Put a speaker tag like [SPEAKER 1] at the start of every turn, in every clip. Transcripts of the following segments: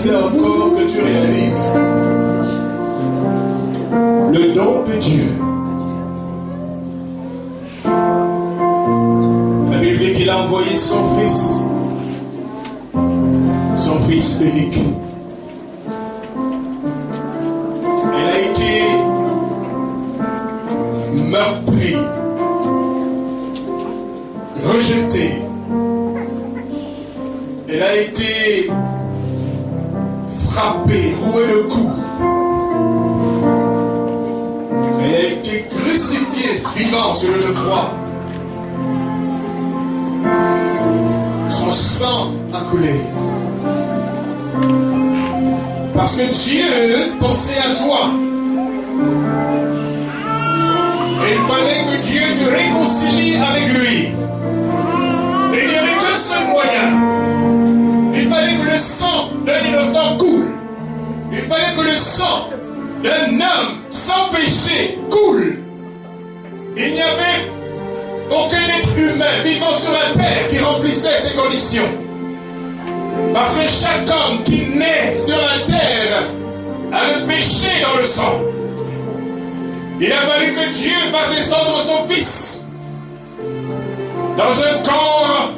[SPEAKER 1] matin encore que tu réalises le don de Dieu. La Bible dit qu'il a envoyé son Fils unique. Elle a été meurtrie, rejetée. Elle a été frappée, rouée de coups. Elle a été crucifiée vivant sur le croix. Son sang a coulé. Parce que Dieu pensait à toi. Et il fallait que Dieu te réconcilie avec lui. Et il n'y avait qu'un seul moyen. Il fallait que le sang d'un innocent coule. Il fallait que le sang d'un homme sans péché coule. Il n'y avait aucun être humain vivant sur la terre qui remplissait ces conditions. Parce que chaque homme qui naît sur la terre a le péché dans le sang. Il a fallu que Dieu fasse descendre son Fils dans un corps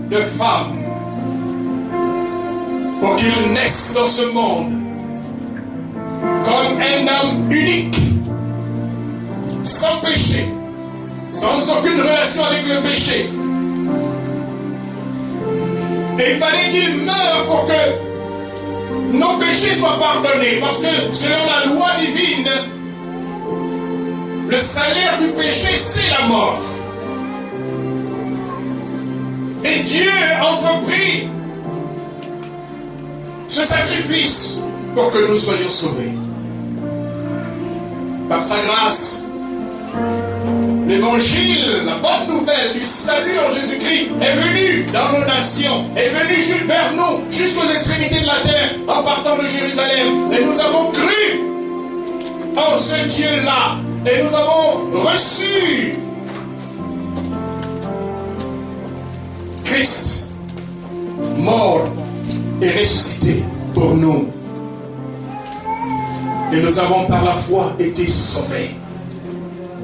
[SPEAKER 1] de femme pour qu'il naisse dans ce monde comme un homme unique, sans péché, sans aucune relation avec le péché. Et il fallait qu'il meure pour que nos péchés soient pardonnés. Parce que selon la loi divine, le salaire du péché, c'est la mort. Et Dieu a entrepris ce sacrifice pour que nous soyons sauvés. Par sa grâce, l'évangile, la bonne nouvelle du salut en Jésus-Christ est venue dans nos nations, est venue vers nous, jusqu'aux extrémités de la terre, en partant de Jérusalem. Et nous avons cru en ce Dieu-là. Et nous avons reçu Christ, mort et ressuscité pour nous. Et nous avons par la foi été sauvés.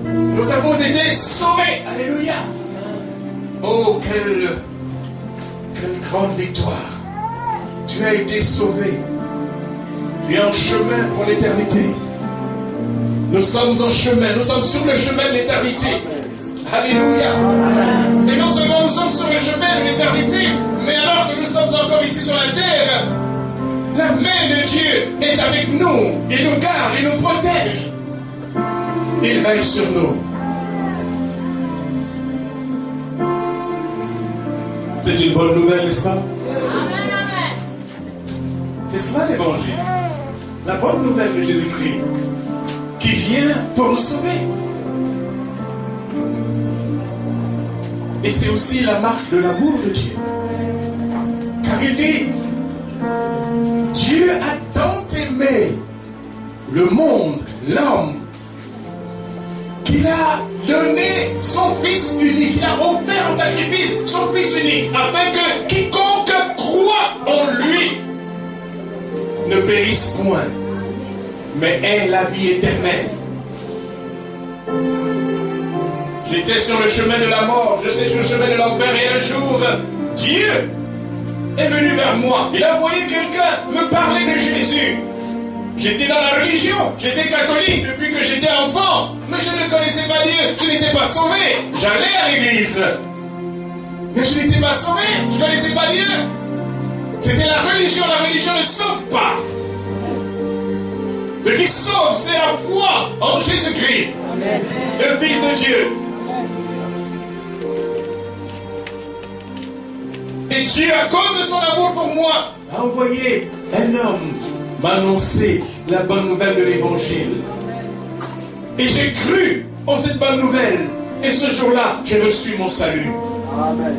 [SPEAKER 1] Nous avons été sauvés. Alléluia. Oh, quelle grande victoire. Tu as été sauvé. Tu es en chemin pour l'éternité. Nous sommes en chemin. Nous sommes sur le chemin de l'éternité. Alléluia. Et non seulement nous sommes sur le chemin de l'éternité, mais alors que nous sommes encore ici sur la terre, la main de Dieu est avec nous. Il nous garde, il nous protège. Il veille sur nous. C'est une bonne nouvelle, n'est-ce pas? C'est cela l'évangile. La bonne nouvelle de Jésus-Christ qui vient pour nous sauver. Et c'est aussi la marque de l'amour de Dieu. Car il dit, Dieu a tant aimé le monde, l'homme, qu'il a donné son Fils unique, il a offert en sacrifice son Fils unique, afin que quiconque croit en lui ne périsse point, mais ait la vie éternelle. J'étais sur le chemin de la mort, je sais sur le chemin de l'enfer, et un jour, Dieu est venu vers moi. Il a envoyé quelqu'un me parler de Jésus. J'étais dans la religion, j'étais catholique depuis que j'étais enfant, mais je ne connaissais pas Dieu, je n'étais pas sauvé. J'allais à l'église, mais je n'étais pas sauvé, je ne connaissais pas Dieu. C'était la religion ne sauve pas. Ce qui sauve, c'est la foi en Jésus-Christ, le Fils de Dieu. Et Dieu, à cause de son amour pour moi, a envoyé un homme m'annoncer la bonne nouvelle de l'évangile. Et j'ai cru en cette bonne nouvelle. Et ce jour-là, j'ai reçu mon salut. Amen.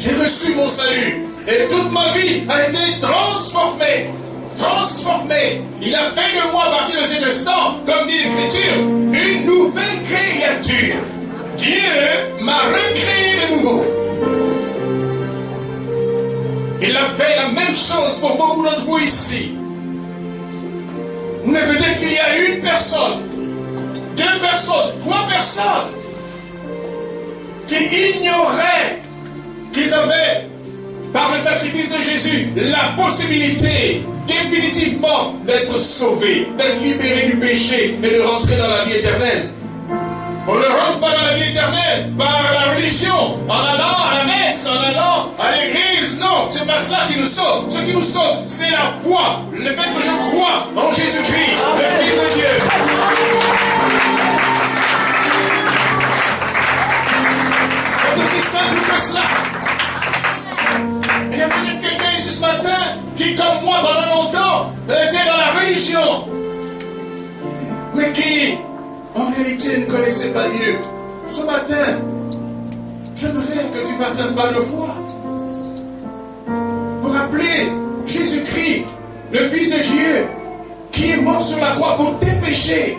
[SPEAKER 1] J'ai reçu mon salut. Et toute ma vie a été transformée. Transformée. Il a fait de moi, à partir de cet instant, comme dit l'Écriture, une nouvelle créature. Dieu m'a recréé de nouveau. Il a fait la même chose pour beaucoup d'entre vous ici. Mais peut-être qu'il y a une personne, 2 personnes, 3 personnes qui ignoraient qu'ils avaient, par le sacrifice de Jésus, la possibilité définitivement d'être sauvés, d'être libérés du péché et de rentrer dans la vie éternelle. On ne rentre pas dans la vie éternelle par la religion, en allant à la messe, en allant à l'église. Non, c'est pas cela qui nous sauve. Ce qui nous sauve, c'est la foi. Le fait que je crois en Jésus-Christ, le Fils de Dieu. C'est aussi simple que cela. Il y a peut-être quelqu'un ici ce matin qui, comme moi, pendant longtemps, était dans la religion, mais qui, en réalité, ne connaissait pas Dieu. Ce matin, j'aimerais que tu fasses un pas de foi pour appeler Jésus-Christ, le Fils de Dieu, qui est mort sur la croix pour tes péchés.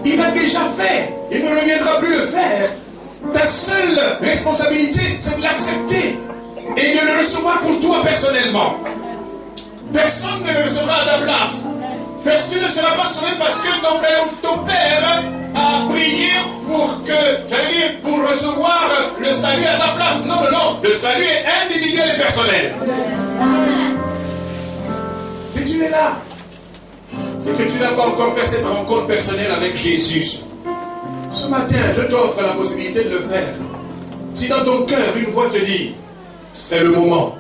[SPEAKER 1] Il l'a déjà fait. Il ne reviendra plus le faire. Ta seule responsabilité, c'est de l'accepter et de le recevoir pour toi personnellement. Personne ne le recevra à ta place. Parce que tu ne seras pas sauvé parce que ton frère ou ton père a prié pour que, j'allais dire, pour recevoir le salut à ta place. Non, non, non. Le salut est individuel et personnel. Si tu es là et que tu n'as pas encore fait cette rencontre personnelle avec Jésus, ce matin, je t'offre la possibilité de le faire. Si dans ton cœur, une voix te dit, c'est le moment.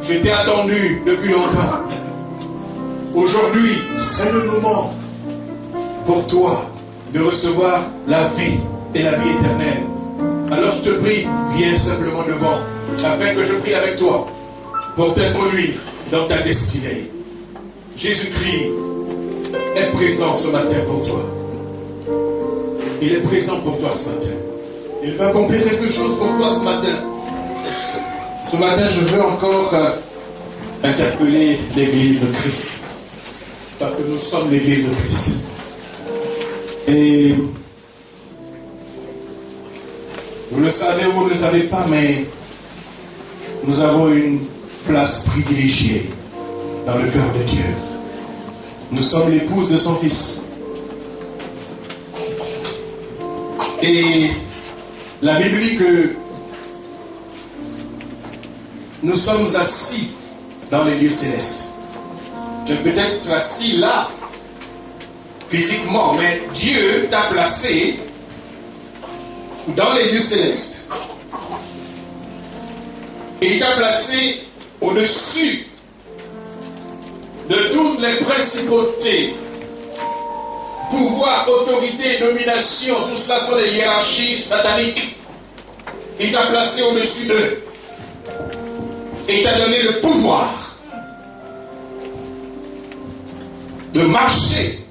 [SPEAKER 1] Je t'ai attendu depuis longtemps. Aujourd'hui, c'est le moment pour toi de recevoir la vie et la vie éternelle. Alors je te prie, viens simplement devant, afin que je prie avec toi pour t'introduire dans ta destinée. Jésus-Christ est présent ce matin pour toi. Il est présent pour toi ce matin. Il va accomplir quelque chose pour toi ce matin. Ce matin, je veux encore interpeller l'Église de Christ. Parce que nous sommes l'Église de Christ. Et vous le savez ou vous ne le savez pas, mais nous avons une place privilégiée dans le cœur de Dieu. Nous sommes l'épouse de son Fils. Et la Bible dit que nous sommes assis dans les lieux célestes. Tu es peut-être assis là, physiquement, mais Dieu t'a placé dans les lieux célestes. Et il t'a placé au-dessus de toutes les principautés, pouvoir, autorité, domination, tout cela sont des hiérarchies sataniques. Il t'a placé au-dessus d'eux. Et il t'a donné le pouvoir de marcher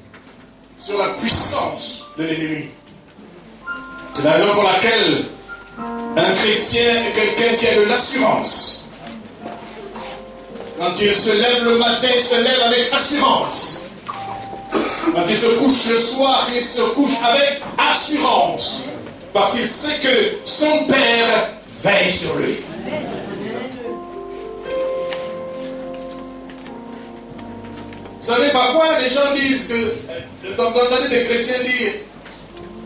[SPEAKER 1] sur la puissance de l'ennemi. C'est la raison pour laquelle un chrétien est quelqu'un qui a de l'assurance. Quand il se lève le matin, il se lève avec assurance. Quand il se couche le soir, il se couche avec assurance. Parce qu'il sait que son Père veille sur lui. Vous savez, parfois les gens disent que, t'entendez des chrétiens dire,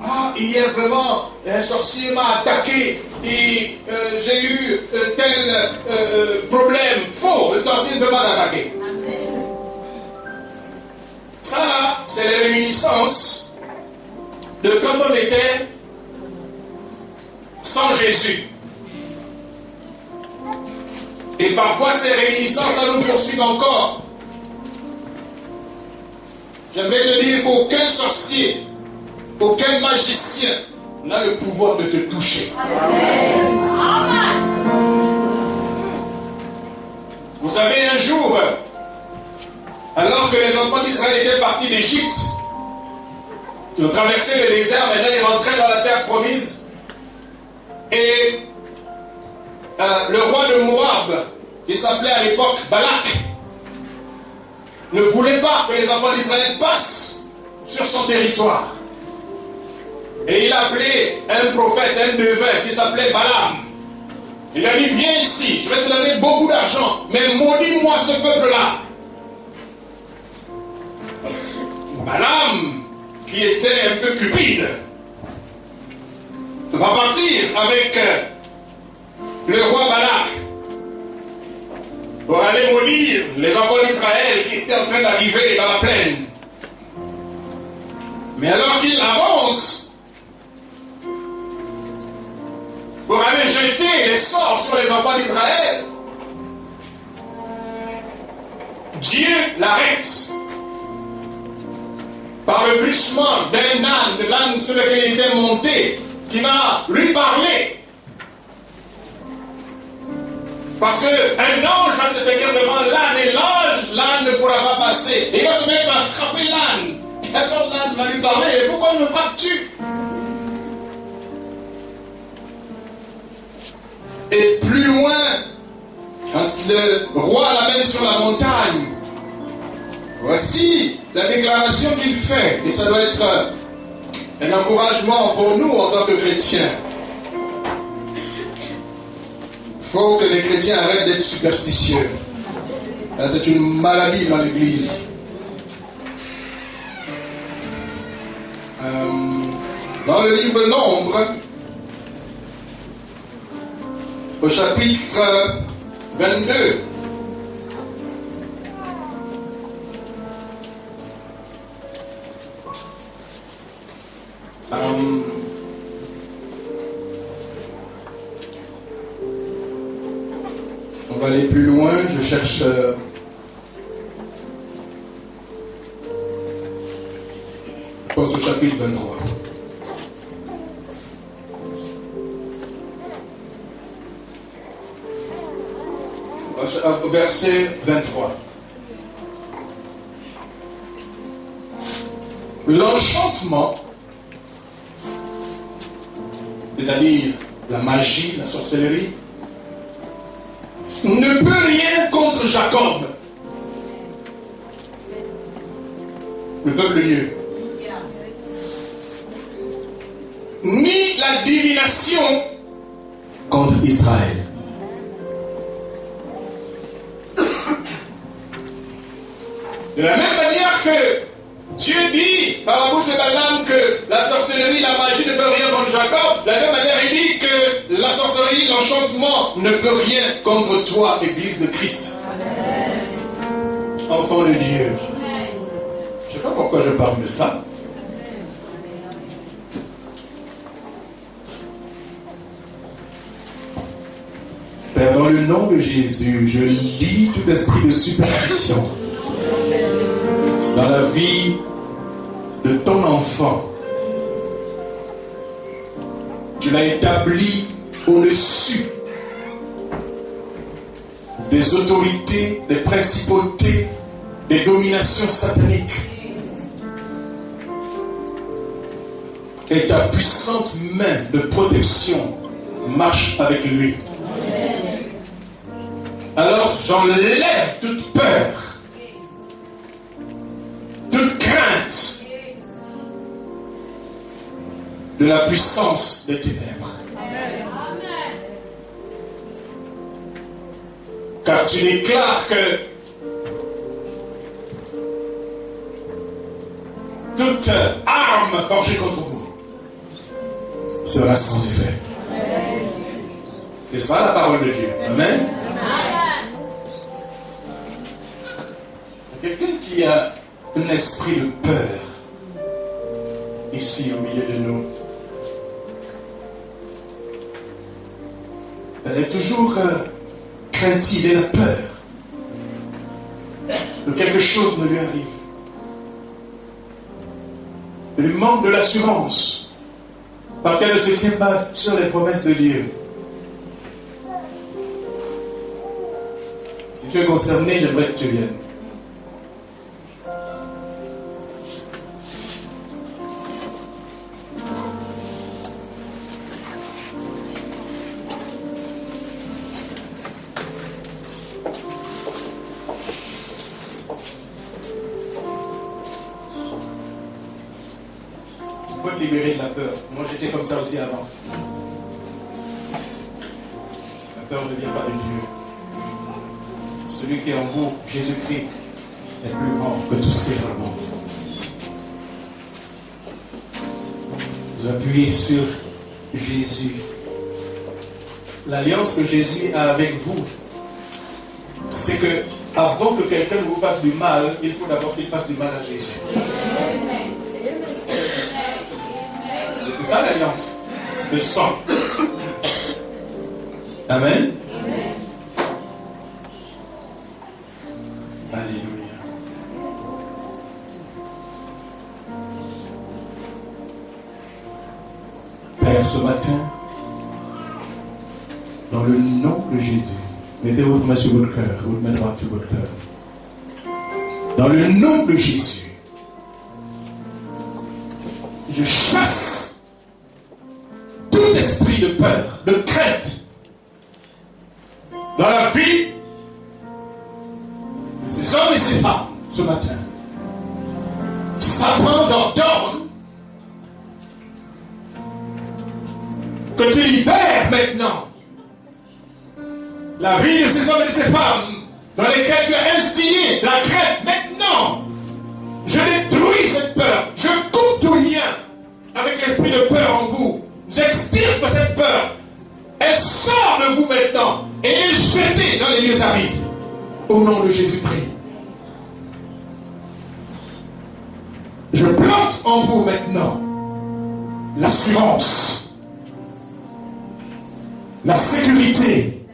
[SPEAKER 1] ah, hier vraiment, un sorcier m'a attaqué et j'ai eu tel problème. Faux, le sorcier ne peut pas t'attaquer. Ça, c'est les réminiscences de quand on était sans Jésus. Et parfois, ces réminiscences-là nous poursuivent encore. J'aimerais te dire qu'aucun sorcier, aucun magicien n'a le pouvoir de te toucher. Amen. Vous savez, un jour, alors que les enfants d'Israël étaient partis d'Égypte, ils ont traversé le désert, maintenant ils rentraient dans la terre promise. Et le roi de Moab, qui s'appelait à l'époque Balak, ne voulait pas que les enfants d'Israël passent sur son territoire. Et il a appelé un prophète, un devin qui s'appelait Balaam. Il a dit, viens ici, je vais te donner beaucoup d'argent, mais maudis-moi ce peuple-là. Balaam, qui était un peu cupide, va partir avec le roi Balak pour aller maudire les enfants d'Israël qui étaient en train d'arriver dans la plaine. Mais alors qu'il avance pour aller jeter les sorts sur les enfants d'Israël, Dieu l'arrête par le truchement d'un âne, de l'âne sur lequel il était monté, qui va lui parler. Parce qu'un ange va se tenir devant l'âne et l'âne ne pourra pas passer. Et il va se mettre à frapper l'âne. Et alors l'âne va lui parler, pourquoi me frappes-tu? Et plus loin, quand le roi l'amène sur la montagne, voici la déclaration qu'il fait. Et ça doit être un encouragement pour nous en tant que chrétiens. Il faut que les chrétiens arrêtent d'être superstitieux. C'est une maladie dans l'Église. Dans le livre Nombre, au chapitre 22, on va aller plus loin, je cherche je pense au chapitre 23. Verset 23. L'enchantement, c'est-à-dire la magie, la sorcellerie, ne peut rien contre Jacob, le peuple de Dieu, ni la divination contre Israël. De la même manière que Dieu dit par la bouche de Balaam que la sorcellerie, la magie ne peut rien contre Jacob, de la même manière il dit que la sorcellerie, l'enchantement ne peut rien contre toi, Église de Christ. Amen. Enfant de Dieu. Je ne sais pas pourquoi je parle de ça. Père, dans le nom de Jésus, je lis tout esprit de superstition dans la vie de ton enfant. Tu l'as établi au-dessus des autorités, des principautés, des dominations sataniques. Et ta puissante main de protection marche avec lui. Alors j'enlève toute peur, toute crainte de la puissance des ténèbres. Car tu déclares que toute arme forgée contre vous sera sans effet. C'est ça la parole de Dieu. Amen. Quelqu'un qui a un esprit de peur ici au milieu de nous. Elle est toujours craintive, elle a peur que quelque chose ne lui arrive. Elle lui manque de l'assurance parce qu'elle ne se tient pas sur les promesses de Dieu. Si tu es concerné, j'aimerais que tu viennes. Libérer de la peur. Moi j'étais comme ça aussi avant. peur ne vient pas de Dieu. Celui qui est en vous, Jésus-Christ, est plus grand que tout ce qui est dans le monde. Vous appuyez sur Jésus. L'alliance que Jésus a avec vous, c'est que avant que quelqu'un vous fasse du mal, il faut d'abord qu'il fasse du mal à Jésus. C'est ça l'alliance. Le sang. Amen. Alléluia. Père, ce matin, dans le nom de Jésus, mettez votre main sur votre cœur, votre main droite sur votre cœur. Dans le nom de Jésus, je chasse tout esprit de peur, de crainte dans la vie de ces hommes et ces femmes ce matin. Satan, j'ordonne que tu libères maintenant la vie de ces hommes et de ces femmes dans lesquels tu as instillé la crainte. Maintenant, je détruis cette peur. Je coupe tout lien avec l'esprit de peur en vous. J'extirpe cette peur. Elle sort de vous maintenant et est jetée dans les lieux arides. Au nom de Jésus-Christ. Je plante en vous maintenant l'assurance, la sécurité.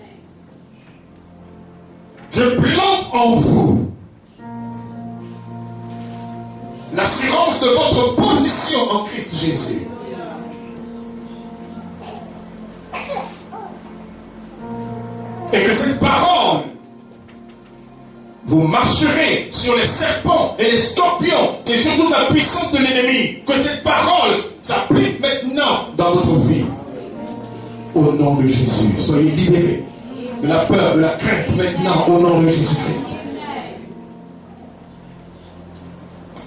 [SPEAKER 1] Je plante en vous l'assurance de votre position en Christ Jésus. Et que cette parole, vous marcherez sur les serpents et les scorpions et sur toute la puissance de l'ennemi. Que cette parole s'applique maintenant dans votre vie. Au nom de Jésus, soyez libérés de la peur, de la crainte maintenant au nom de Jésus-Christ.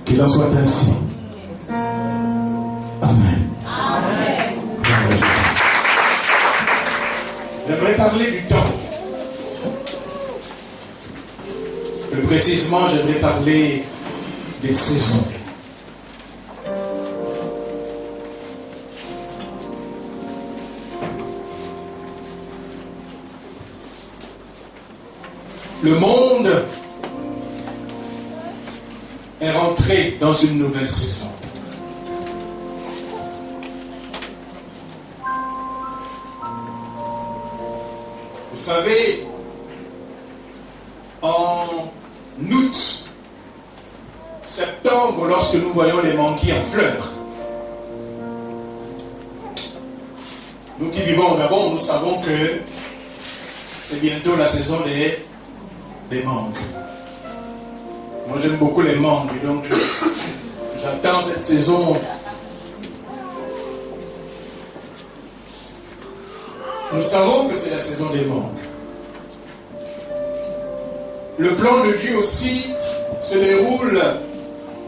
[SPEAKER 1] Qu'il en soit ainsi. Amen. Amen. J'aimerais parler du temps. Plus précisément, j'aimerais parler des saisons. Le monde est rentré dans une nouvelle saison. Vous savez, en août, septembre, lorsque nous voyons les manguiers en fleurs, nous qui vivons au Gabon, nous savons que c'est bientôt la saison des mangues. Moi j'aime beaucoup les mangues, et donc j'attends cette saison. Nous savons que c'est la saison des mangues. Le plan de Dieu aussi se déroule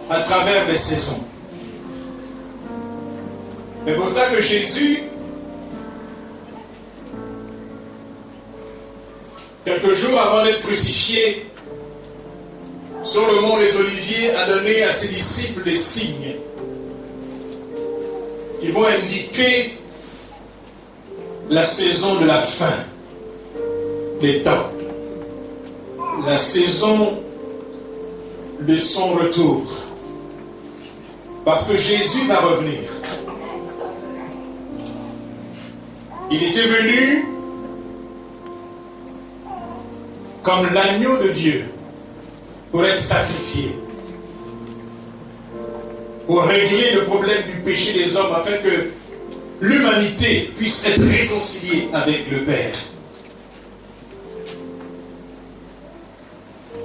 [SPEAKER 1] à travers les saisons. C'est pour ça que Jésus, quelques jours avant d'être crucifié, sur le mont des Oliviers, a donné à ses disciples des signes qui vont indiquer la saison de la fin des temps, la saison de son retour. Parce que Jésus va revenir. Il était venu comme l'agneau de Dieu pour être sacrifié, pour régler le problème du péché des hommes afin que l'humanité puisse être réconciliée avec le Père.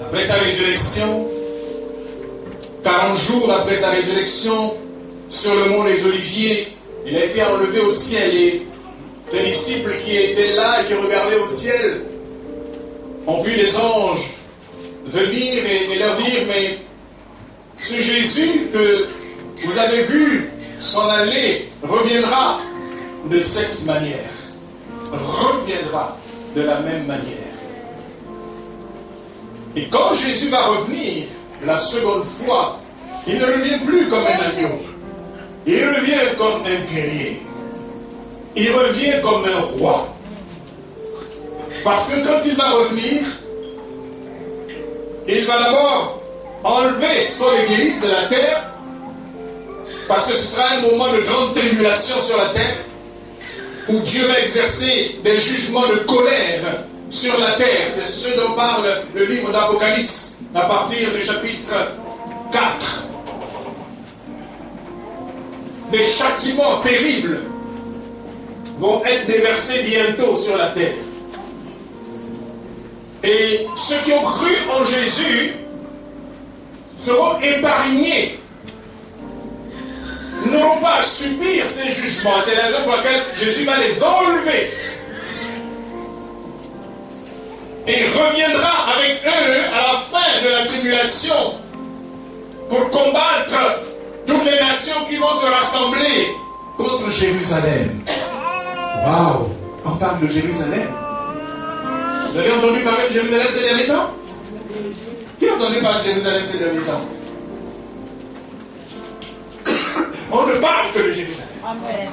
[SPEAKER 1] Après sa résurrection, 40 jours après sa résurrection, sur le mont des Oliviers, il a été enlevé au ciel et ses disciples qui étaient là et qui regardaient au ciel ont vu les anges venir et leur dire: mais ce Jésus que vous avez vu s'en aller reviendra de cette manière. Reviendra de la même manière. Et quand Jésus va revenir la seconde fois, il ne revient plus comme un agneau. Il revient comme un guerrier. Il revient comme un roi. Parce que quand il va revenir, il va d'abord enlever son église de la terre, parce que ce sera un moment de grande tribulation sur la terre, où Dieu va exercer des jugements de colère sur la terre. C'est ce dont parle le livre d'Apocalypse, à partir du chapitre 4. Des châtiments terribles vont être déversés bientôt sur la terre. Et ceux qui ont cru en Jésus seront épargnés, n'auront pas à subir ces jugements. C'est la raison pour laquelle Jésus va les enlever. Et il reviendra avec eux à la fin de la tribulation pour combattre toutes les nations qui vont se rassembler contre Jérusalem. Waouh! On parle de Jérusalem. Vous avez entendu parler de Jérusalem ces derniers temps? Qui a entendu parler de Jérusalem ces derniers temps? On ne parle que de Jérusalem. Amen.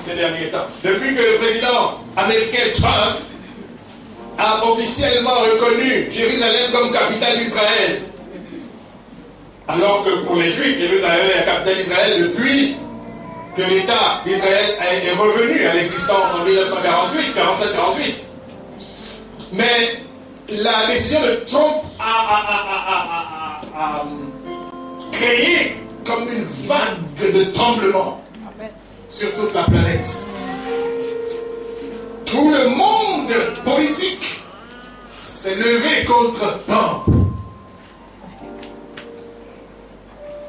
[SPEAKER 1] Ces derniers temps. Depuis que le président américain Trump a officiellement reconnu Jérusalem comme capitale d'Israël. Alors que pour les Juifs, Jérusalem est la capitale d'Israël depuis que l'État d'Israël est revenu à l'existence en 1947-48. Mais la décision de Trump a créé comme une vague de tremblements sur toute la planète. Tout le monde politique s'est levé contre Trump.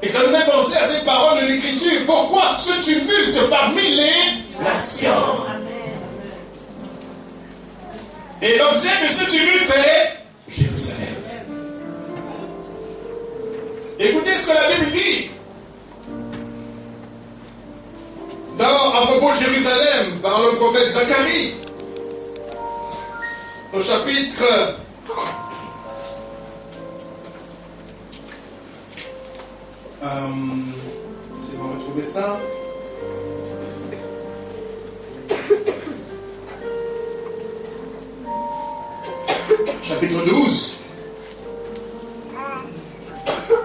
[SPEAKER 1] Et ça nous fait penser à ces paroles de l'Écriture. Pourquoi ce tumulte parmi les nations? Et l'objet de ce tumulte, c'est Jérusalem. Écoutez ce que la Bible dit. À propos de Jérusalem, par le prophète Zacharie, au chapitre 'c'est bon, retrouver ça. Chapitre 12,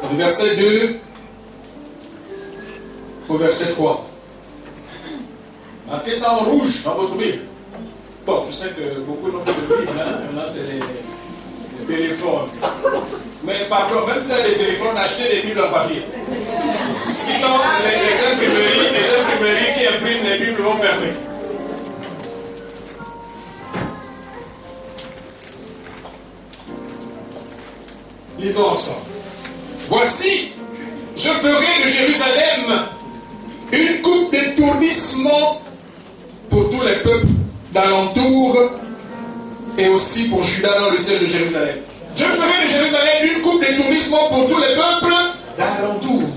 [SPEAKER 1] du verset 2 au verset 3. Marquez ça en rouge dans votre Bible. Bon, je sais que beaucoup n'ont pas de Bible, hein? Là, c'est les téléphones. Mais par contre, même si vous avez des téléphones, achetez des Bibles en papier. Sinon, les imprimeries qui impriment les Bibles vont fermer. Lisons ensemble. Voici, je ferai de Jérusalem une coupe d'étourdissement pour tous les peuples d'alentour et aussi pour Juda dans le ciel de Jérusalem. Je ferai de Jérusalem une coupe d'étourdissement pour tous les peuples d'alentour.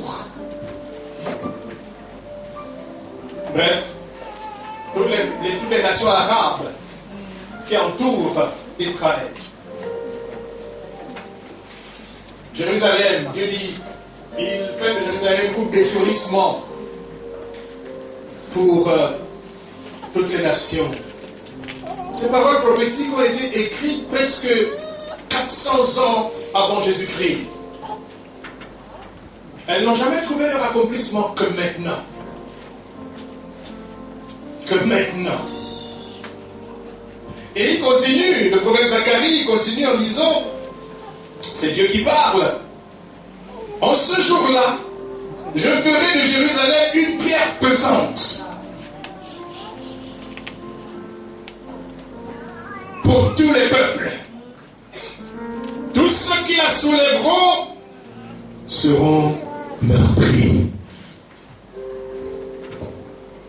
[SPEAKER 1] Bref, toutes les nations arabes qui entourent Israël. Jérusalem, Dieu dit, il fait de Jérusalem une coupe d'étourdissement pour toutes ces nations. Ces paroles prophétiques ont été écrites presque 400 ans avant Jésus-Christ. Elles n'ont jamais trouvé leur accomplissement que maintenant. Que maintenant. Et il continue, le prophète Zacharie continue en disant, c'est Dieu qui parle. En ce jour-là, je ferai de Jérusalem une pierre pesante pour tous les peuples. Tous ceux qui la soulèveront seront meurtris.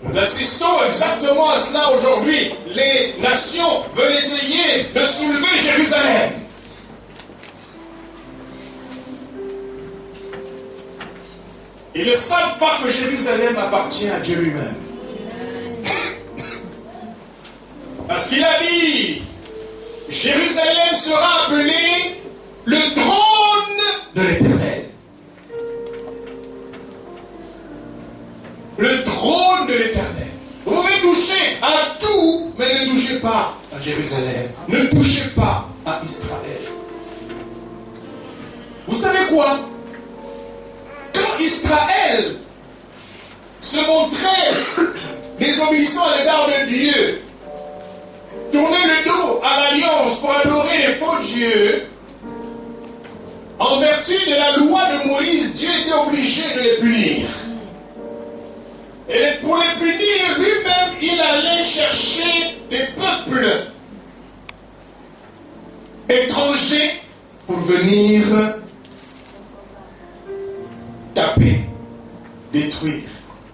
[SPEAKER 1] Nous assistons exactement à cela aujourd'hui. Les nations veulent essayer de soulever Jérusalem. Ils ne savent pas que Jérusalem appartient à Dieu lui-même. Parce qu'il a dit Jérusalem sera appelée le trône de l'Éternel. Le trône de l'Éternel. Vous pouvez toucher à tout, mais ne touchez pas à Jérusalem. Ne touchez pas à Israël. Vous savez quoi? Quand Israël se montrait désobéissant à l'égard de Dieu, tournait le dos à l'alliance pour adorer les faux dieux, en vertu de la loi de Moïse, Dieu était obligé de les punir. Et pour les punir, lui-même, il allait chercher des peuples étrangers pour venir taper, détruire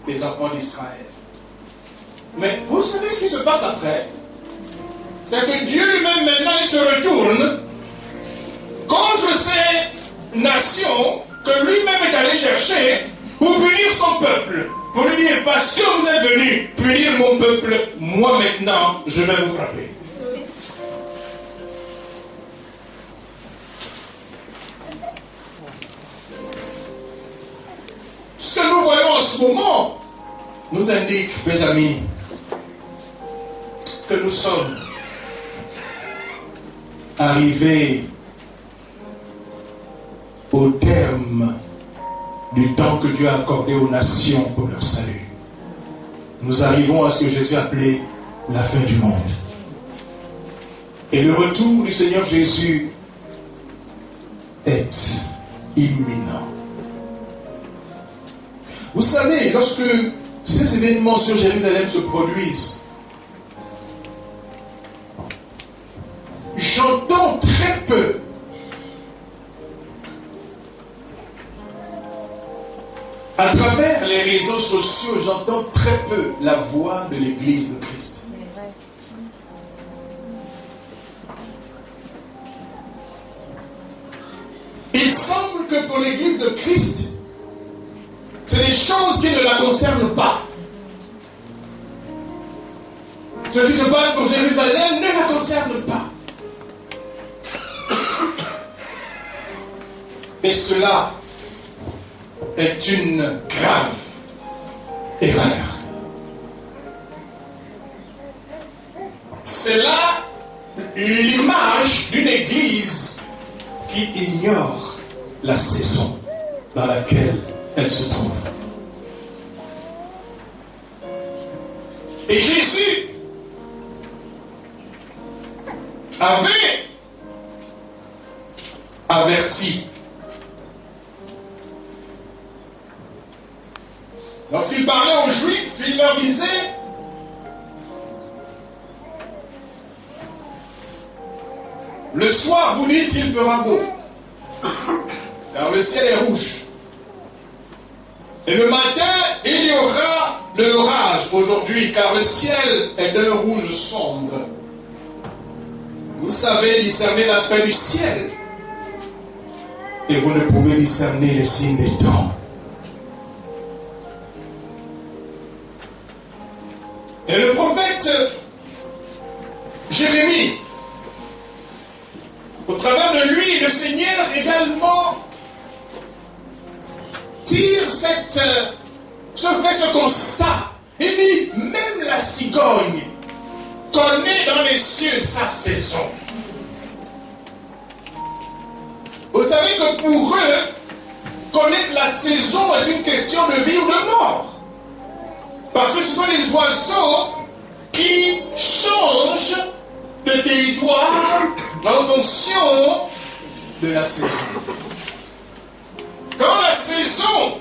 [SPEAKER 1] les enfants d'Israël. Mais vous savez ce qui se passe après? C'est que Dieu lui-même maintenant il se retourne contre ces nations que lui-même est allé chercher pour punir son peuple. Pour lui dire, parce que vous êtes venus punir mon peuple, moi maintenant je vais vous frapper. Ce que nous voyons en ce moment nous indique, mes amis, que nous sommes arrivés au terme du temps que Dieu a accordé aux nations pour leur salut. Nous arrivons à ce que Jésus appelait la fin du monde. Et le retour du Seigneur Jésus est imminent. Vous savez, lorsque ces événements sur Jérusalem se produisent, j'entends très peu à travers les réseaux sociaux, j'entends très peu la voix de l'Église de Christ. Il semble que pour l'Église de Christ, c'est des choses qui ne la concernent pas. Ce qui se passe pour Jérusalem ne la concerne pas. Et cela est une grave erreur. C'est là l'image d'une église qui ignore la saison dans laquelle elle se trouve. Et Jésus avait averti. Lorsqu'il parlait aux Juifs, il leur disait: le soir, vous dites, il fera beau, car le ciel est rouge. Et le matin, il y aura de l'orage aujourd'hui, car le ciel est d'un rouge sombre. Vous savez discerner l'aspect du ciel, et vous ne pouvez discerner les signes des temps. Et le prophète Jérémie, au travers de lui, le Seigneur également tire ce constat. Il dit, même la cigogne connaît dans les cieux sa saison. Vous savez que pour eux, connaître la saison est une question de vie ou de mort. Parce que ce sont les oiseaux qui changent de territoire en fonction de la saison. Quand la saison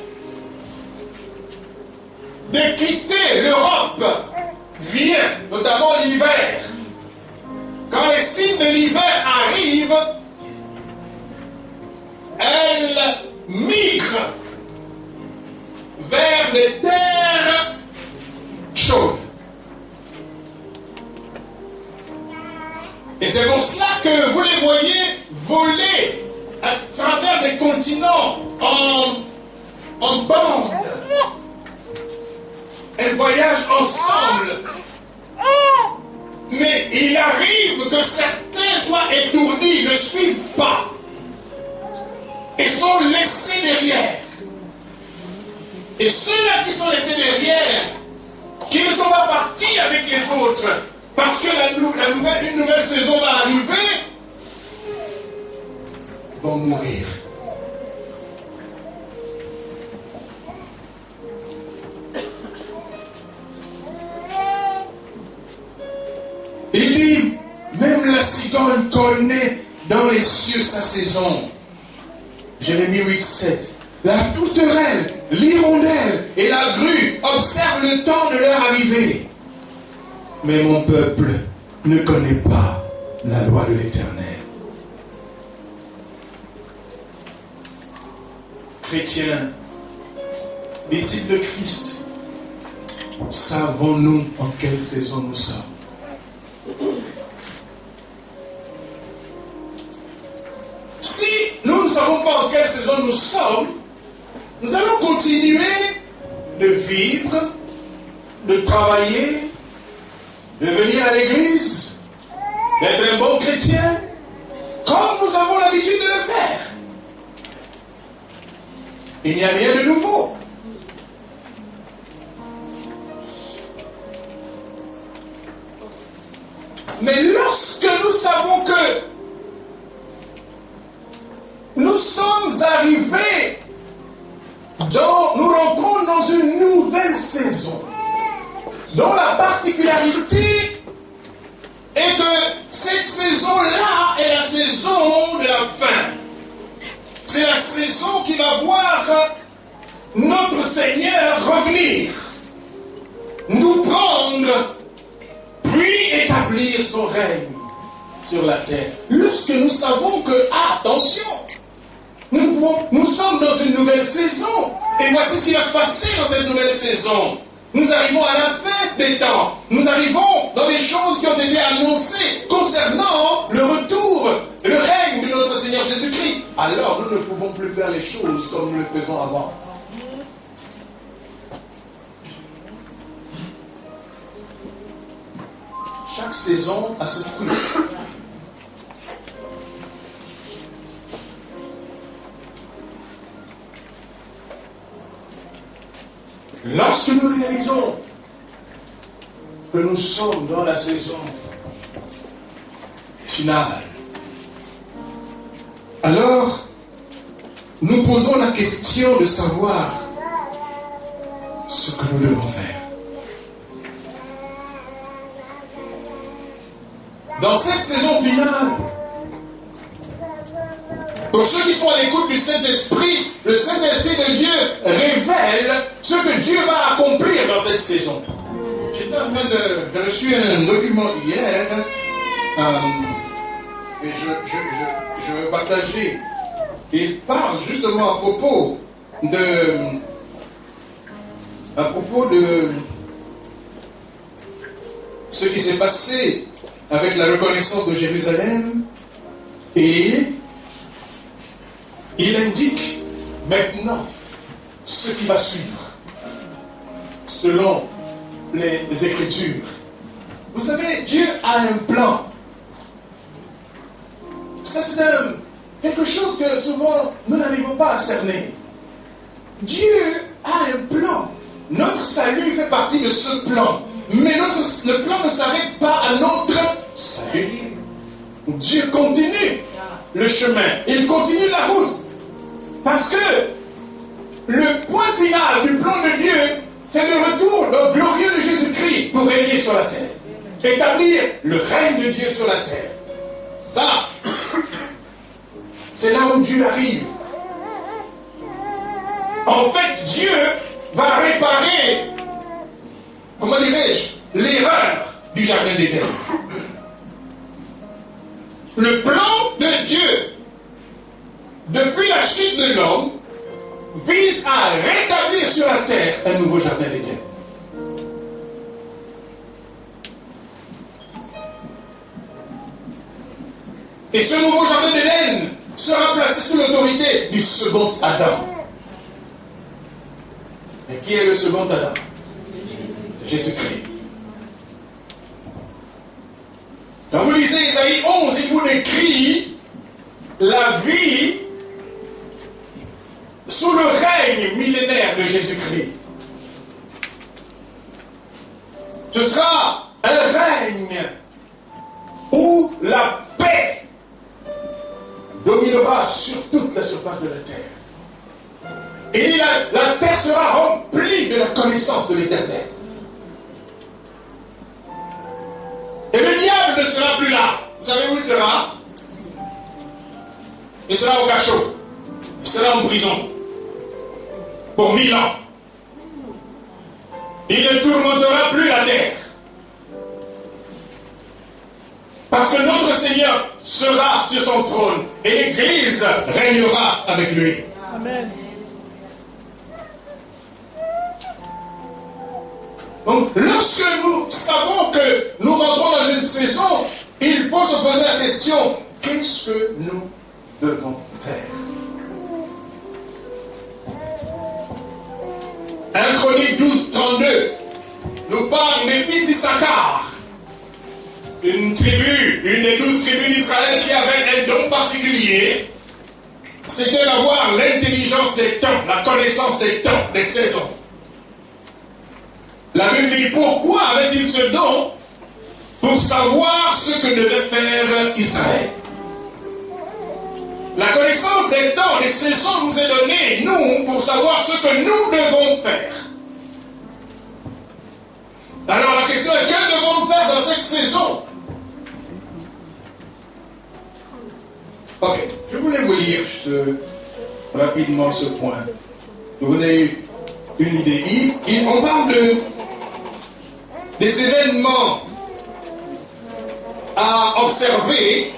[SPEAKER 1] de quitter l'Europe vient, notamment l'hiver, quand les signes de l'hiver arrivent, elle migre vers les terres chaudes. Et c'est pour cela que vous les voyez voler à travers les continents en bande. Elles voyagent ensemble. Mais il arrive que certains certains soient étourdis, ne suivent pas et sont laissés derrière. Et ceux-là qui sont laissés derrière, qui ne sont pas partis avec les autres, parce que une nouvelle saison va arriver, vont mourir. Il dit, même la cigogne connaît dans les cieux sa saison. Jérémie 8:7. La tourterelle, l'hirondelle et la grue observent le temps de leur arrivée. Mais mon peuple ne connaît pas la loi de l'Éternel. Chrétiens, disciples de Christ, savons-nous en quelle saison nous sommes? Si nous ne savons pas en quelle saison nous sommes, nous allons continuer de vivre, de travailler, de venir à l'église, d'être un bon chrétien, comme nous avons l'habitude de le faire. Il n'y a rien de nouveau. Mais lorsque nous savons que nous sommes arrivés, nous rentrons dans une nouvelle saison, dont la particularité est que cette saison-là est la saison de la fin. C'est la saison qui va voir notre Seigneur revenir, nous prendre, puis établir son règne sur la terre. Lorsque nous savons que, attention, nous sommes dans une nouvelle saison. Et voici ce qui va se passer dans cette nouvelle saison. Nous arrivons à la fin des temps. Nous arrivons dans les choses qui ont été annoncées concernant le retour, le règne de notre Seigneur Jésus-Christ. Alors nous ne pouvons plus faire les choses comme nous le faisions avant. Chaque saison a ses fruits. Lorsque nous réalisons que nous sommes dans la saison finale, alors nous posons la question de savoir ce que nous devons faire. Dans cette saison finale, pour ceux qui sont à l'écoute du Saint-Esprit, le Saint-Esprit de Dieu révèle ce que Dieu va accomplir dans cette saison. J'étais en train de... J'ai reçu un document hier et je veux partager. Il parle justement à propos de ce qui s'est passé avec la reconnaissance de Jérusalem, et il indique maintenant ce qui va suivre selon les Écritures. Vous savez, Dieu a un plan. Ça, c'est quelque chose que souvent nous n'arrivons pas à cerner. Dieu a un plan. Notre salut fait partie de ce plan. Mais le plan ne s'arrête pas à notre salut. Dieu continue le chemin. Il continue la route. Parce que le point final du plan de Dieu, c'est le retour glorieux de Jésus-Christ pour régner sur la terre. Établir le règne de Dieu sur la terre. Ça, c'est là où Dieu arrive. En fait, Dieu va réparer, comment dirais-je, l'erreur du jardin d'Éden. Le plan de Dieu, depuis la chute de l'homme, vise à rétablir sur la terre un nouveau jardin d'Éden. Et ce nouveau jardin d'Éden sera placé sous l'autorité du second Adam. Et qui est le second Adam? Jésus-Christ. Quand vous lisez Isaïe 11, il vous décrit la vie sous le règne millénaire de Jésus-Christ. Ce sera un règne où la paix dominera sur toute la surface de la terre. Et la terre sera remplie de la connaissance de l'Éternel. Et le diable ne sera plus là. Vous savez où il sera? Il sera au cachot. Il sera en prison. Pour 1000 ans. Il ne tourmentera plus la terre. Parce que notre Seigneur sera sur son trône. Et l'Église régnera avec lui. Amen. Donc, lorsque nous savons que nous rentrons dans une saison, il faut se poser la question, qu'est-ce que nous devons faire? 1 Chronique 12, 32 nous parle des fils d'Issachar, une des 12 tribus d'Israël qui avait un don particulier, c'était d'avoir l'intelligence des temps, la connaissance des temps, des saisons. La Bible dit, pourquoi avait-il ce don? Pour savoir ce que devait faire Israël. La connaissance des temps, des saisons nous est donnée, nous, pour savoir ce que nous devons faire. Alors la question est, que devons-nous faire dans cette saison? Ok, je voulais vous lire rapidement ce point. Vous avez une idée. On parle des événements à observer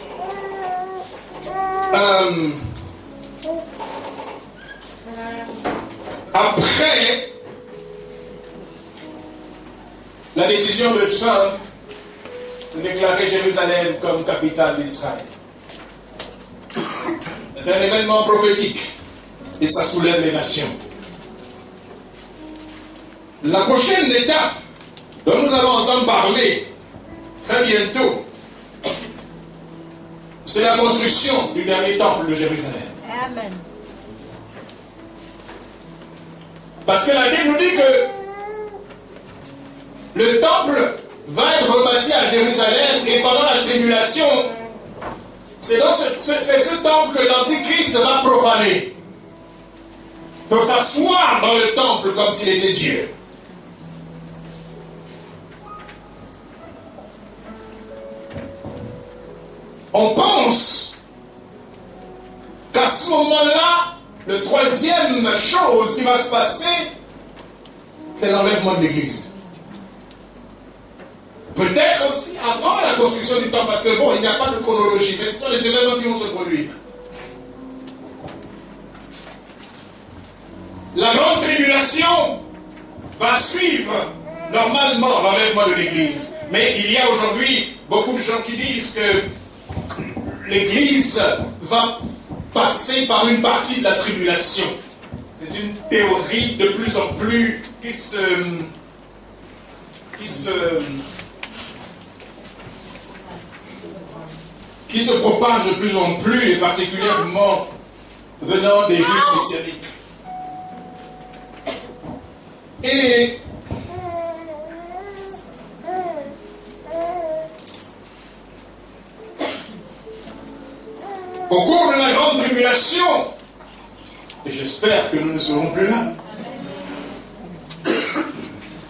[SPEAKER 1] après la décision de Trump de déclarer Jérusalem comme capitale d'Israël. C'est un événement prophétique et ça soulève les nations. La prochaine étape dont nous allons entendre parler très bientôt, c'est la construction du dernier temple de Jérusalem. Amen. Parce que la Bible nous dit que le temple va être rebâti à Jérusalem et pendant la tribulation, c'est ce temple que l'Antichrist va profaner. Pour s'asseoir dans le temple comme s'il était Dieu. On pense qu'à ce moment-là, le troisième chose qui va se passer, c'est l'enlèvement de l'Église. Peut-être aussi avant la construction du temple, parce que bon, il n'y a pas de chronologie, mais ce sont les événements qui vont se produire. La grande tribulation va suivre normalement l'enlèvement de l'Église. Mais il y a aujourd'hui beaucoup de gens qui disent que l'Église va passer par une partie de la tribulation. C'est une théorie de plus en plus qui se propage de plus en plus, et particulièrement venant des Juifs messianiques. Et au cours de la grande tribulation, et j'espère que nous ne serons plus là,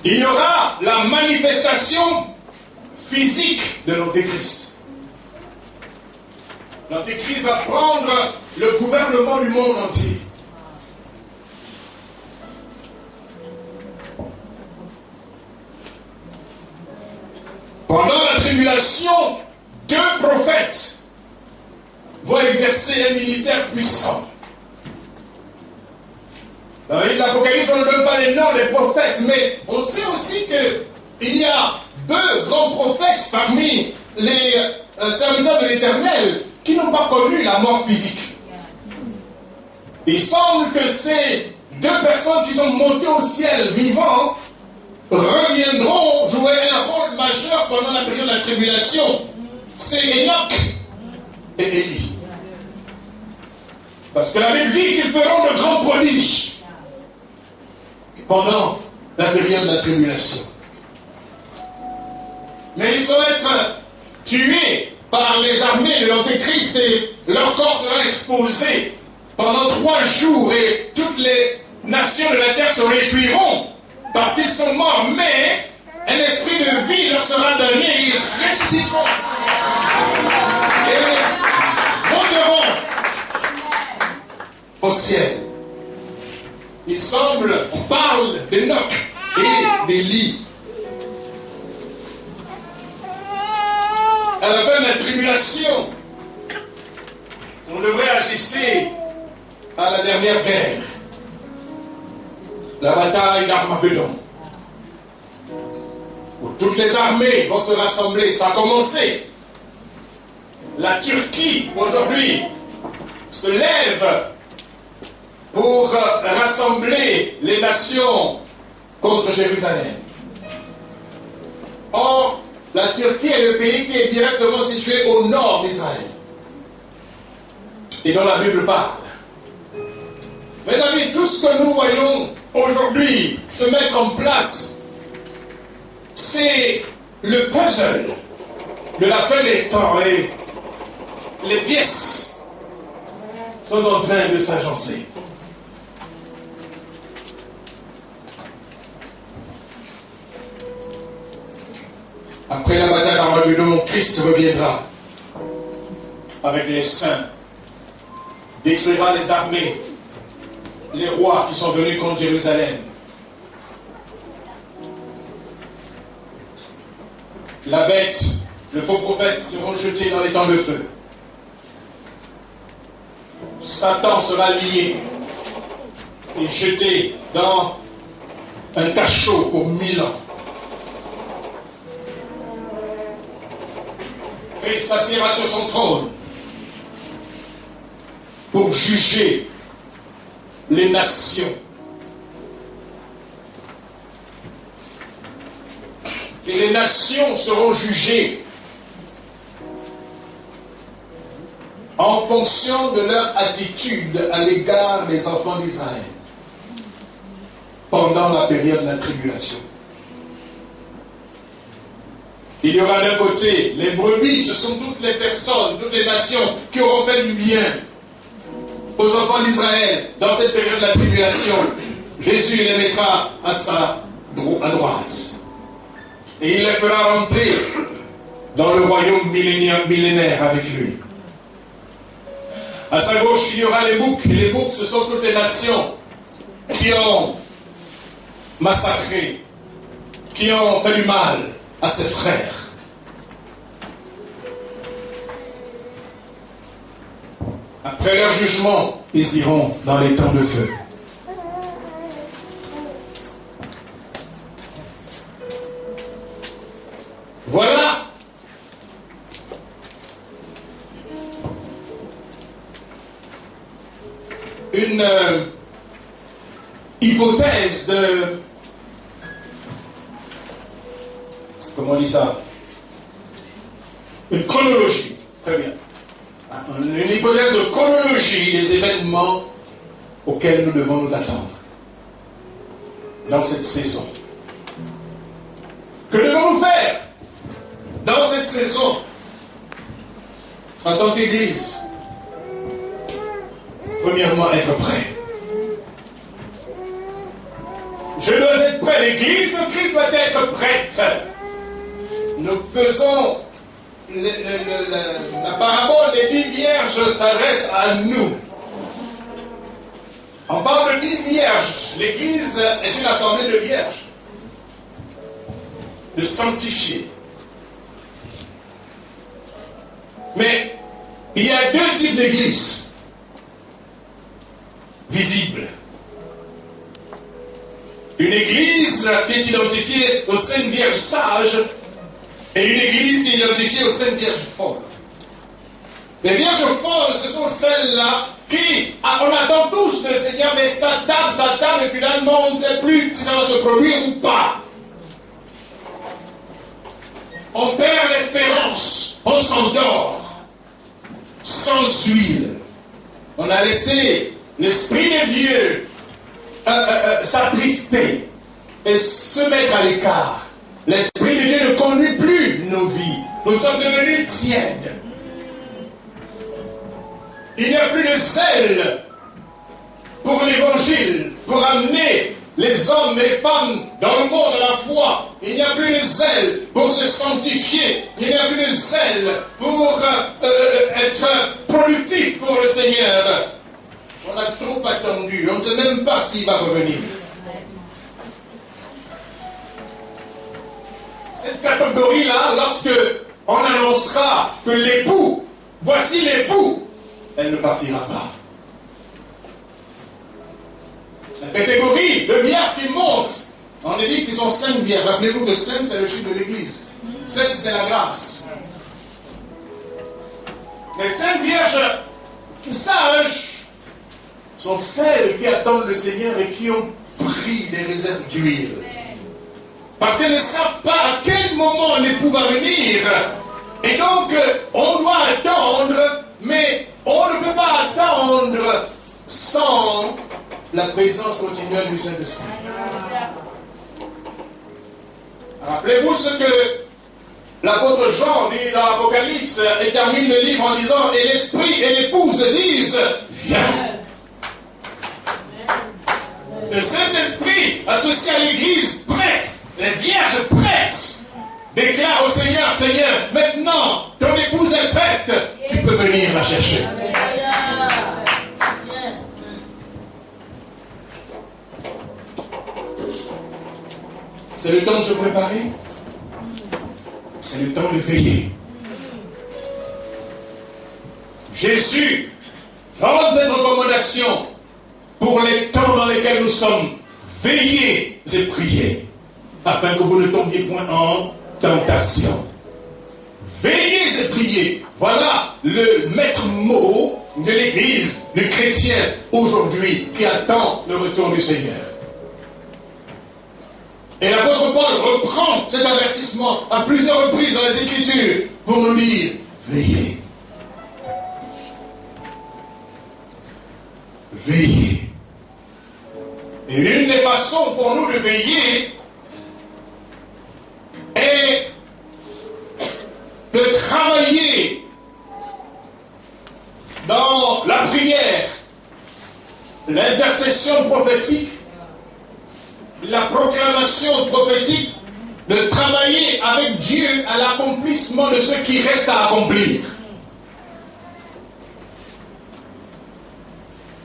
[SPEAKER 1] il y aura la manifestation physique de l'Antéchrist. L'Antéchrist va prendre le gouvernement du monde entier. Pendant la tribulation, 2 prophètes vont exercer un ministère puissant. Dans le livre de l'Apocalypse, on ne donne pas les noms des prophètes, mais on sait aussi qu'il y a 2 grands prophètes parmi les serviteurs de l'Éternel qui n'ont pas connu la mort physique. Il semble que ces 2 personnes qui sont montées au ciel vivants reviendront jouer un rôle majeur pendant la période de la tribulation. c'est Enoch et Élie. Parce que la Bible dit qu'ils feront de grands prodiges pendant la période de la tribulation. Mais ils vont être tués par les armées de l'Antéchrist et leur corps sera exposé pendant 3 jours et toutes les nations de la terre se réjouiront parce qu'ils sont morts, mais un esprit de vie leur sera donné et ils ressusciteront et monteront au ciel. Il semble, on parle d'Enoch et d'Élie. À la fin de la tribulation, on devrait assister à la dernière guerre, la bataille d'Armageddon, où toutes les armées vont se rassembler. Ça a commencé. La Turquie, aujourd'hui, se lève pour rassembler les nations contre Jérusalem. Or, la Turquie est le pays qui est directement situé au nord d'Israël et dont la Bible parle. Mes amis, tout ce que nous voyons aujourd'hui se mettre en place, c'est le puzzle de la fin des temps et les pièces sont en train de s'agencer. Après la bataille d'Armageddon, Christ reviendra avec les saints, détruira les armées, les rois qui sont venus contre Jérusalem. La bête, le faux prophète seront jetés dans les temps de feu. Satan sera lié et jeté dans un cachot pour 1000 ans. Christ s'assiera sur son trône pour juger les nations. Et les nations seront jugées en fonction de leur attitude à l'égard des enfants d'Israël pendant la période de la tribulation. Il y aura d'un côté les brebis, ce sont toutes les personnes, toutes les nations qui auront fait du bien aux enfants d'Israël dans cette période de la tribulation. Jésus les mettra à droite. Et il les fera rentrer dans le royaume millénaire avec lui. À sa gauche, il y aura les boucs. Et les boucs, ce sont toutes les nations qui ont massacré, qui ont fait du mal à ses frères. Après leur jugement, ils iront dans les temps de feu. Voilà une hypothèse de... Comment on dit ça? Une chronologie. Très bien. Une hypothèse de chronologie des événements auxquels nous devons nous attendre dans cette saison. Que devons-nous faire dans cette saison en tant qu'Église? Premièrement, être prêt. Je dois être prêt. L'Église de Christ doit être prête. Nous faisons la parabole des 10 vierges s'adresse à nous. On parle de 10 vierges. L'Église est une assemblée de vierges, de sanctifiés. Mais il y a 2 types d'églises visibles. Une église qui est identifiée aux Saintes Vierges sages et une église qui est identifiée aux Saintes Vierges folles. Les Vierges folles, ce sont celles-là qui, on attend tous le Seigneur, mais ça tarde, et finalement on ne sait plus si ça va se produire ou pas. On perd l'espérance. on s'endort sans huile. On a laissé l'Esprit de Dieu s'attrister et se mettre à l'écart. L'Esprit de Dieu ne conduit plus nos vies. Nous sommes devenus tièdes. Il n'y a plus de zèle pour l'évangile, pour amener les hommes et les femmes dans le monde de la foi. Il n'y a plus de zèle pour se sanctifier. Il n'y a plus de zèle pour être productif pour le Seigneur. On a trop attendu. On ne sait même pas s'il va revenir. Cette catégorie-là, lorsque on annoncera que l'époux, voici l'époux, elle ne partira pas. La catégorie de vierges qui montent, on a dit qu'ils sont 5 vierges. Rappelez-vous que 5, c'est le chiffre de l'Église. 5, c'est la grâce. Les 5 vierges sages sont celles qui attendent le Seigneur et qui ont pris des réserves d'huile. Parce qu'elles ne savent pas à quel moment l'époux va venir. Et donc, on doit attendre, mais on ne peut pas attendre sans la présence continuelle du Saint-Esprit. Rappelez-vous ce que l'apôtre Jean dit dans l'Apocalypse et termine le livre en disant « Et l'Esprit et l'épouse disent « Viens ». Le Saint-Esprit associé à l'Église prête, les vierges prêtes, déclare au Seigneur, Seigneur, maintenant, ton épouse est prête, tu peux venir la chercher. C'est le temps de se préparer, c'est le temps de veiller. Jésus rend cette recommandation pour les temps dans lesquels nous sommes. Veillez et priez, afin que vous ne tombiez point en tentation. Veillez et priez. Voilà le maître mot de l'Église, du chrétien aujourd'hui, qui attend le retour du Seigneur. Et l'apôtre Paul reprend cet avertissement à plusieurs reprises dans les Écritures pour nous dire, veillez. Veillez. Et l'une des façons pour nous de veiller est de travailler dans la prière, l'intercession prophétique, la proclamation prophétique, de travailler avec Dieu à l'accomplissement de ce qui reste à accomplir.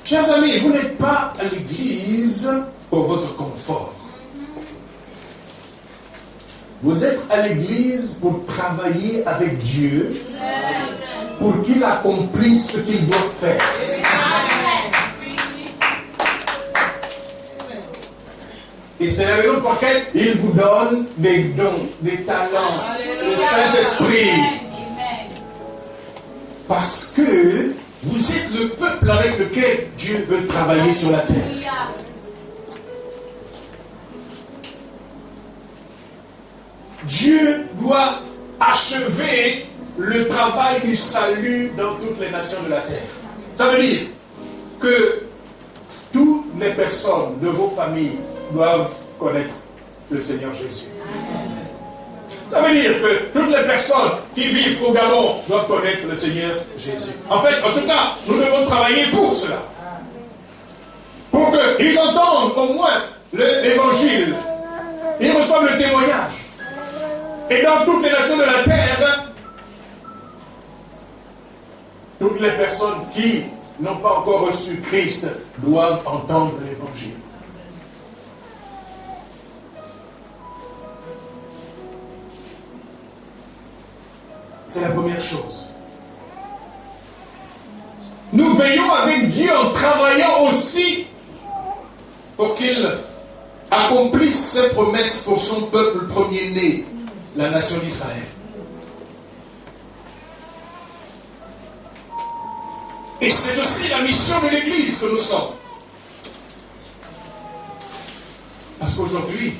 [SPEAKER 1] Chers amis, vous n'êtes pas à l'église pour votre confort. Vous êtes à l'église pour travailler avec Dieu, pour qu'il accomplisse ce qu'il doit faire. Et c'est la raison pour laquelle il vous donne des dons, des talents, le Saint-Esprit. Parce que vous êtes le peuple avec lequel Dieu veut travailler sur la terre. Dieu doit achever le travail du salut dans toutes les nations de la terre. Ça veut dire que toutes les personnes de vos familles doivent connaître le Seigneur Jésus. Ça veut dire que toutes les personnes qui vivent au Gabon doivent connaître le Seigneur Jésus. En fait, en tout cas, nous devons travailler pour cela. Pour qu'ils entendent au moins l'évangile. Ils reçoivent le témoignage. Et dans toutes les nations de la terre, toutes les personnes qui n'ont pas encore reçu Christ doivent entendre l'évangile. C'est la première chose. Nous veillons avec Dieu en travaillant aussi pour qu'il accomplisse ses promesses pour son peuple premier-né, la nation d'Israël. Et c'est aussi la mission de l'Église que nous sommes. Parce qu'aujourd'hui,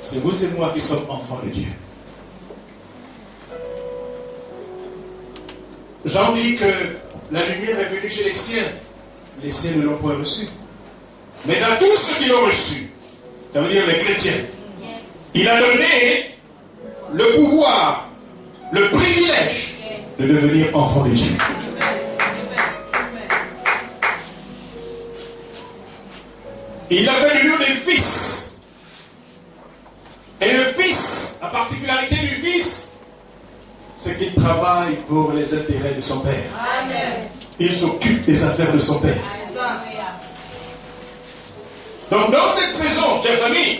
[SPEAKER 1] c'est vous et moi qui sommes enfants de Dieu. Jean dit que la lumière est venue chez les siens ne l'ont point reçue. Mais à tous ceux qui l'ont reçu, ça veut dire les chrétiens, il a donné le pouvoir, le privilège de devenir enfant de Dieu. Il a fait de nous des fils. Et le fils, la particularité du fils, c'est qu'il travaille pour les intérêts de son père. Amen. Il s'occupe des affaires de son père. Donc dans cette saison, chers amis,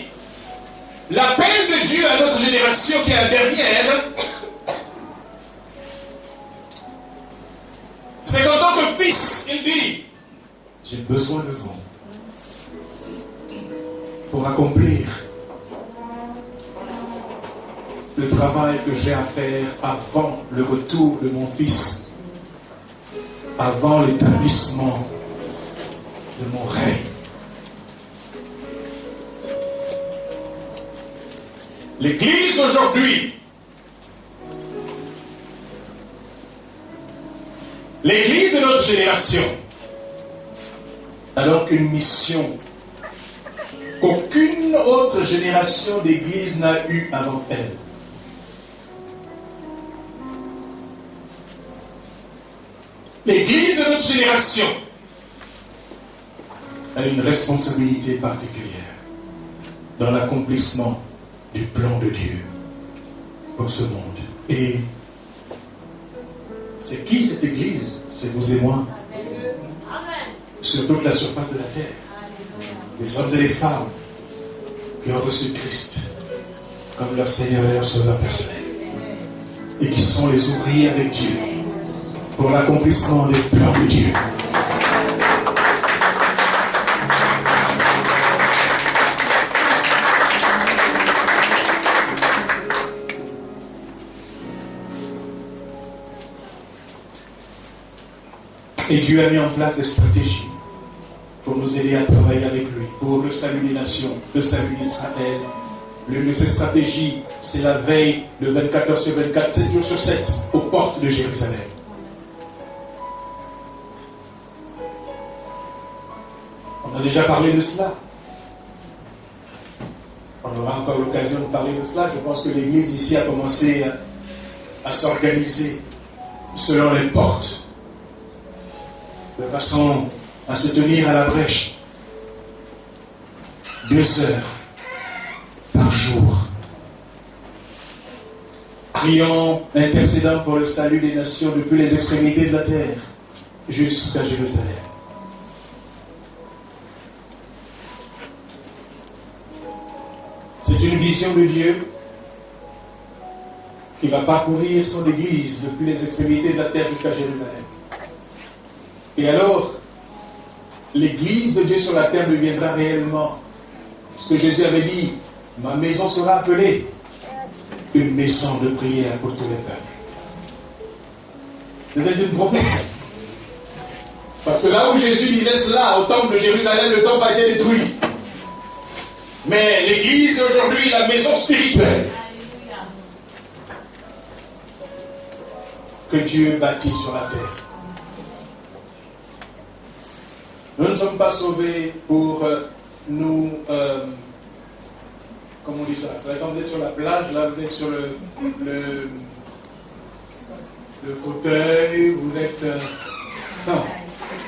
[SPEAKER 1] l'appel de Dieu à notre génération qui est la dernière, c'est qu'en tant que fils, il dit, j'ai besoin de vous pour accomplir le travail que j'ai à faire avant le retour de mon fils, avant l'établissement de mon règne. L'Église aujourd'hui, l'Église de notre génération a donc une mission qu'aucune autre génération d'Église n'a eue avant elle. L'Église de notre génération a une responsabilité particulière dans l'accomplissement du plan de Dieu pour ce monde. Et c'est qui cette Église? C'est vous et moi. Sur toute la surface de la terre. Les hommes et les femmes qui ont reçu Christ comme leur Seigneur et leur Sauveur personnel. Et qui sont les ouvriers avec Dieu pour l'accomplissement des plans de Dieu. Et Dieu a mis en place des stratégies pour nous aider à travailler avec lui, pour le salut des nations, le salut d'Israël. L'une de ces stratégies, c'est la veille de 24 heures sur 24, 7 jours sur 7, aux portes de Jérusalem. On a déjà parlé de cela. On aura encore l'occasion de parler de cela. Je pense que l'Église ici a commencé à s'organiser selon les portes, de façon à se tenir à la brèche 2 heures par jour. Prions, intercédant pour le salut des nations depuis les extrémités de la terre jusqu'à Jérusalem. C'est une vision de Dieu qui va parcourir son Église depuis les extrémités de la terre jusqu'à Jérusalem. Et alors, l'Église de Dieu sur la terre deviendra réellement ce que Jésus avait dit, ma maison sera appelée une maison de prière pour tous les peuples. C'est une prophétie. Parce que là où Jésus disait cela, au temple de Jérusalem, le temple a été détruit. Mais l'Église aujourd'hui, la maison spirituelle que Dieu bâtit sur la terre. Nous ne sommes pas sauvés pour nous... comment on dit ça? C'est quand vous êtes sur la plage, là vous êtes sur le fauteuil, vous êtes... non,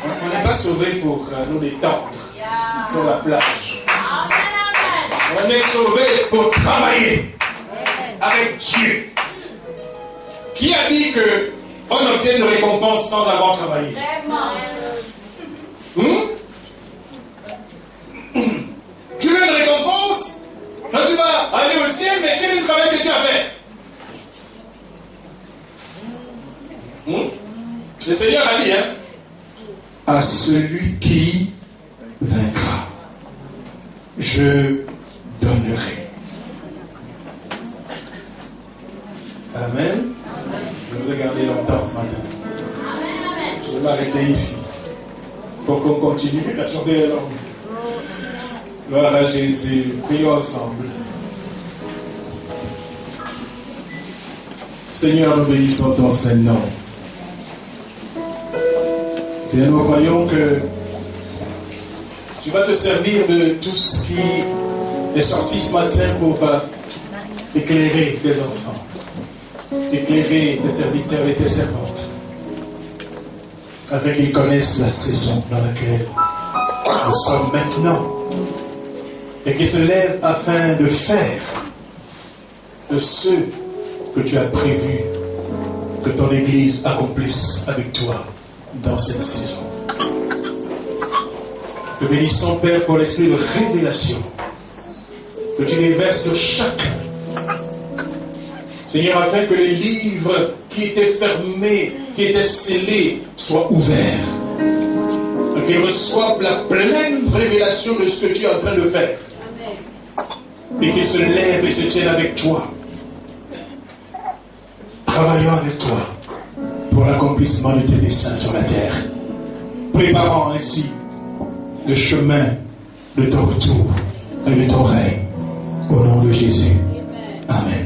[SPEAKER 1] on n'est pas sauvés pour nous détendre sur la plage. On est sauvés pour travailler avec Dieu. Qui a dit qu'on obtient une récompense sans avoir travaillé? Tu veux une récompense? Quand tu vas aller au ciel, mais quel est le travail que tu as fait? Le Seigneur a dit, à celui qui vaincra, je donnerai. Amen. Je vous ai gardé longtemps ce matin. Je vais m'arrêter ici pour qu'on continue la journée longue. Gloire à Jésus. Prions ensemble. Seigneur, nous bénissons ton Saint-Nom. Seigneur, nous croyons que tu vas te servir de tout ce qui est sorti ce matin pour éclairer tes enfants, éclairer tes serviteurs et tes servantes, afin qu'ils connaissent la saison dans laquelle nous sommes maintenant, et qu'ils se lèvent afin de faire de ce que tu as prévu que ton Église accomplisse avec toi dans cette saison. Te bénissons, Père, pour l'esprit de révélation que tu déverses sur chacun. Seigneur, afin que les livres qui étaient fermés, qui étaient scellés, soient ouverts. Qu'ils reçoivent la pleine révélation de ce que tu es en train de faire. Et qu'ils se lèvent et se tiennent avec toi. Travaillons avec toi pour l'accomplissement de tes desseins sur la terre. Préparant ainsi le chemin de ton retour et de ton règne. Au nom de Jésus. Amen.